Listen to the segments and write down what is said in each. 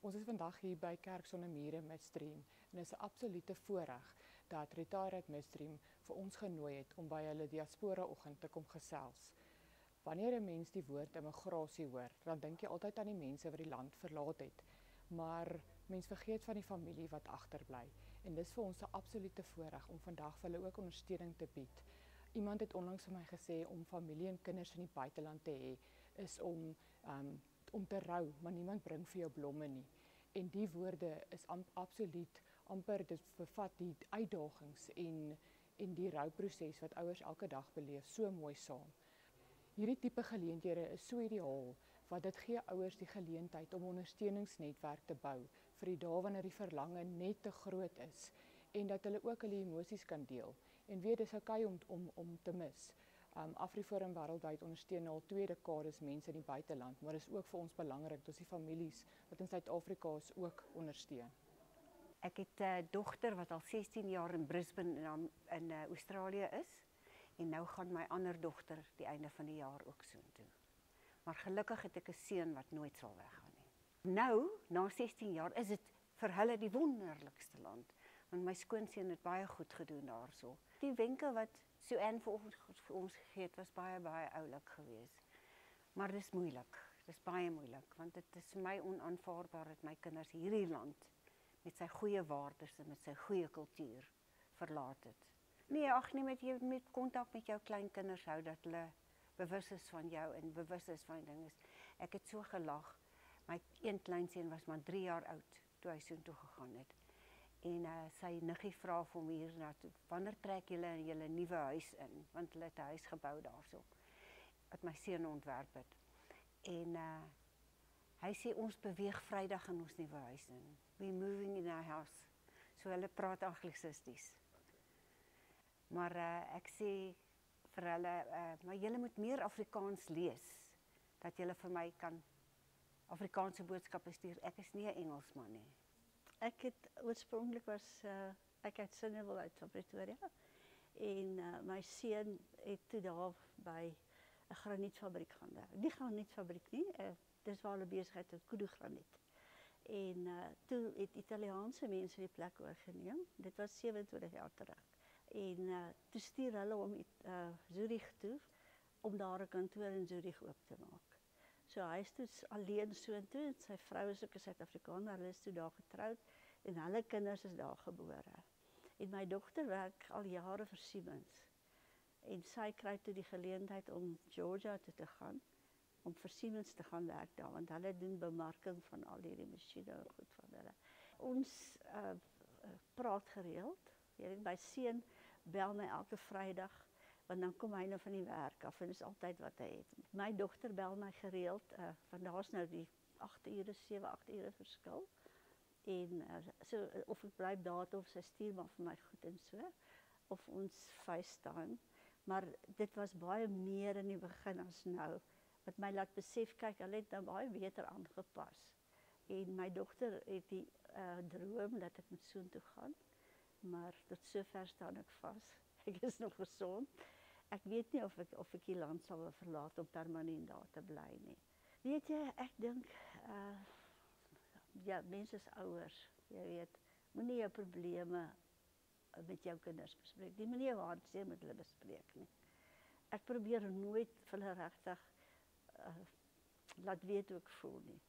Ons is vandag hier by Kerk Sonder Mure Midstream en is 'n absolute voorreg dat Retired Midstream vir ons genooi het om by hulle diaspora-oggend te kom gesels. Wanneer 'n mens die woord immigrasie hoor, dan dink jy altyd aan die mense wat die land verlaat het, maar mens vergeet van die familie wat agterbly. En dis vir ons 'n absolute voorreg om vandag vir hulle ook ondersteuning te bied. Iemand het onlangs vir my gesê om familie en kinders in die buiteland te hê is om te rou, maar niemand bring vir jou blomme nie. En die woorde is absoluut amper, dit bevat die uitdagings en die rouproses wat ouers elke dag beleef, so mooi saam. Hierdie tipe geleenthede is so ideaal, want dit gee ouers die geleentheid om 'n ondersteuningsnetwerk te bou vir die dae wanneer die verlange net te groot is en dat hulle ook hulle emosies kan deel. En weet, dis okay om te mis. AfriForum wêreldwyd ondersteun al 2 dekades mense in die buiteland, maar is ook vir ons belangrik dat die families wat in Suid-Afrika is ook ondersteun. Ek het 'n dogter wat al 16 jaar in Brisbane in Australië is. En nou gaan my ander dogter die einde van die jaar ook soontoe. Maar gelukkig het ek 'n seun wat nooit sal weggaan nie. Nou, na 16 jaar, is dit vir hulle die wonderlikste land. Want my skoonseun het baie goed gedoen daarso. Die wenke wat Suan vir ons gegee het, was baie oulik geweest. Maar dis moeilik. Dis baie moeilik, want dit is vir my onaanvaarbaar dat my kinders hierdie land met sy goeie waardes en met sy goeie kultuur verlaat het. Nee, ag nee, met kontak met jou kleinkinders hou, dat hulle bewus is van jou en bewus is van dinge. Ek het so gelag. My een kleinseun was maar 3 jaar oud toe hy soontoe gegaan het. En sy niggie vra vir hom hier na toe, wanneer trek julle in julle nuwe huis in? Want hulle het 'n huis gebou daarso, wat my seun ontwerp het. En hy sê ons beweeg Vrydag in ons nuwe huis in. We moving in our house. So hulle praat Anglisisties. Maar ek sê vir hulle, maar julle moet meer Afrikaans lees, dat julle vir my kan Afrikaanse boodskappe stuur. Ek is nie 'n Engelsman nie. Ek het oorspronklik was ek uit Sinewil uit van Pretoria. En my seun het toe daar by 'n granietfabriek gaan werk. Nie granietfabriek nie, dis waar hulle besigheid het, Kudu graniet. En toe het Italiaanse mense die plek oorgeneem. Dit was 27 jaar terug. En toe stuur hulle hom Zurich toe om daar 'n kantoor in Zurich oop te maak. So hy is toe alleen soontoe en sy vrou is ook 'n Suid-Afrikaner, hulle is toe daar getroud en hulle kinders is daar gebore. En my dogter werk al jare vir Siemens. En sy kry toe die geleentheid om Georgia toe te gaan, om vir Siemens te gaan werk daar, want hulle doen bemarking van al hierdie masjiene en goed van hulle. Ons praat gereeld. Jy weet, my seun bel my elke Vrydag, want dan kom hy nou van die werk af en is altyd wat hy het. My dogter bel my gereeld, want daar's nou die 7, 8 ure verskil. En so of ek bly daar of sy stuur maar vir my goed en so, of ons FaceTime. Maar dit was baie meer in die begin as nou, wat my laat besef, kyk, hulle het nou baie beter aangepas. En my dogter het die droom dat ek moet soontoe gaan. Maar tot sover staan ek vas. Ek is nog gesond. Ek weet nie of ek die land sal verlaat om permanent daar te bly nie. Weet jy, ek dink, ja, mense is ouers, jy weet, moenie jou probleme met jou kinders bespreek nie, moenie jou hartseer met hulle bespreek nie. Ek probeer nooit vir hulle regtig laat weet hoe ek voel nie.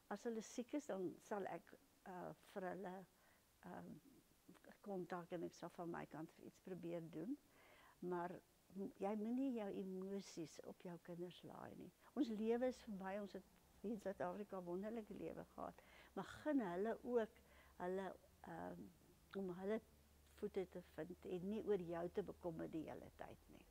As hulle siek is, dan sal ek vir hulle kontak en ek sal van my kant iets probeer doen, maar jy moenie jou emosies op jou kinders laai nie. Ons lewe is verby, ons het in Suid-Afrika wonderlike lewe gehad, maar gun hulle ook om hulle voete te vind en nie oor jou te bekommer die hele tyd nie.